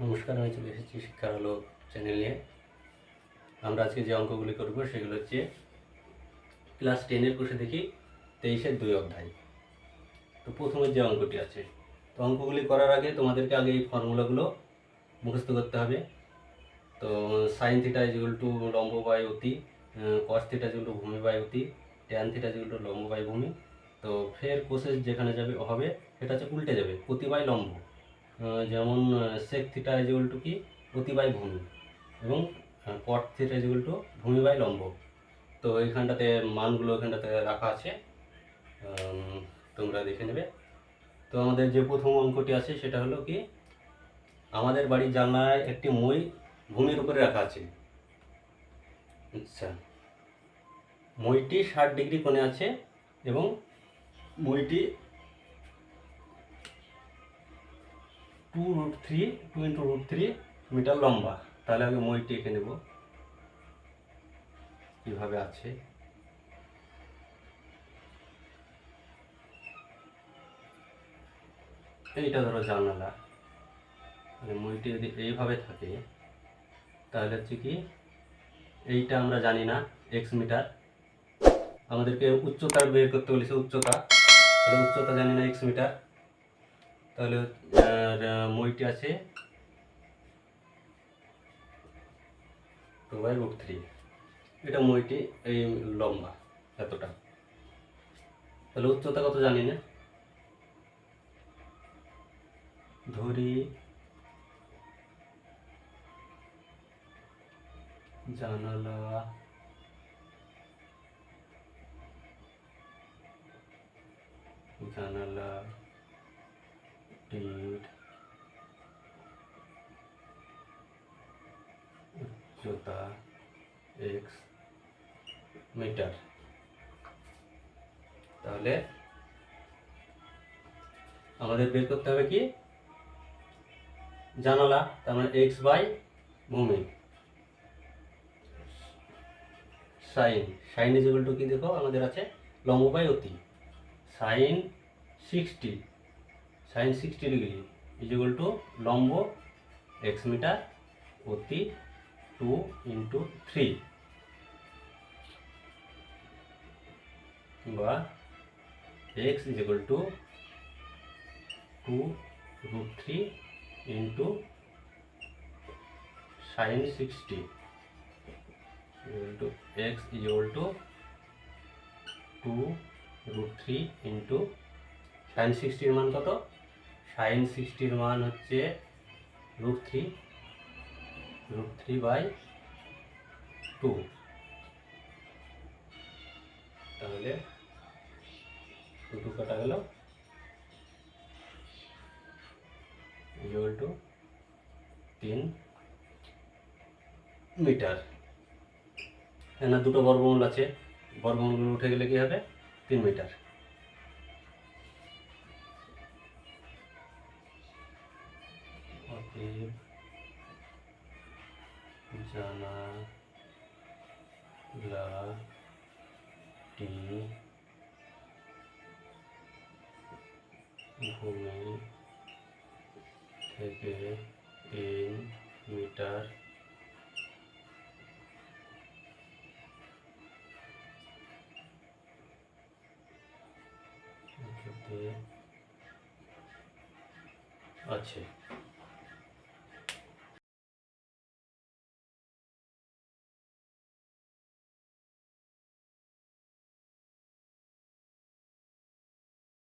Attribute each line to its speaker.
Speaker 1: নমস্কার, আমি চলে এসেছি শিক্ষার আলো চ্যানেল নিয়ে। আমরা আজকে যে অঙ্কগুলি করব সেগুলো হচ্ছে ক্লাস 10-এর কোষে দেখি 23-এর 2 অধ্যায়। তো প্রথমে যে অঙ্কটি আছে, তো অঙ্কগুলি করার আগে তোমাদেরকে আগে এই ফর্মুলাগুলো মুখস্থ করতে হবে। তো sine theta is equal to লম্ব বাই অতি, cos theta is equal to ভূমি বাই অতি, tan theta is equal to লম্ব বাই ভূমি। তো ফের কোষে যেখানে যাবে হবে সেটা হচ্ছে উল্টে যাবে, অতি বাই লম্ব। যেমন sec theta is equal to কি অতি বাই ভূমি, এবং cot theta is equal to ভূমি বাই লম্ব। তো এইখানটাতে মানগুলো এখানটাতে রাখা আছে, তোমরা দেখে নেবে। তো আমাদের যে প্রথম অঙ্কটি আছে সেটা হলো কি, আমাদের বাড়ির জানলায় একটি মই ভূমির উপরে রাখা আছে। আচ্ছা, মইটি 60 ডিগ্রি কোণে আছে এবং মইটি 2√3 মিটার লম্বা। তাহলে আমি মইটি এঁকে নেব কীভাবে আছে। এইটা ধরো জানালা, মানে মইটি যদি এইভাবে থাকে তাহলে হচ্ছে কি, এইটা আমরা জানি না এক্স মিটার, আমাদেরকে উচ্চতা বের করতে বলেছে, উচ্চতা। তাহলে উচ্চতা জানি না এক্স মিটার, তাহলে মইটি আছে 2/√3। এটা মইটি এই লম্বা এতটা, তাহলে উচ্চতা কত জানি না। ধরি জানালা টির উচ্চতা এক্স মিটার। তাহলে আমাদের বের করতে হবে কি, জানালা, তার মানে এক্স বাই ভূমি। সাইন ইজ ইকুয়াল টু কি, দেখো আমাদের আছে লম্ব বাই অতি। Sine 60 degree is equal to লম্ব এক্স মিটার, অতি 2×3, বা x is equal to 2√3 into sine 60 equal to x is equal to 2√3 into sine 60-র মান কত, সাইন 60-র মান হচ্ছে √3/2। তাহলে 2 কাটা গেল, ইকুয়াল টু 3 মিটার। না, দুটো বর্গমূল আছে, বর্গমূলগুলো উঠে গেলে কি হবে, 3 মিটার। অতএব জানালাটি ভূমি থেকে 3 মিটার উঁচুতে আছে।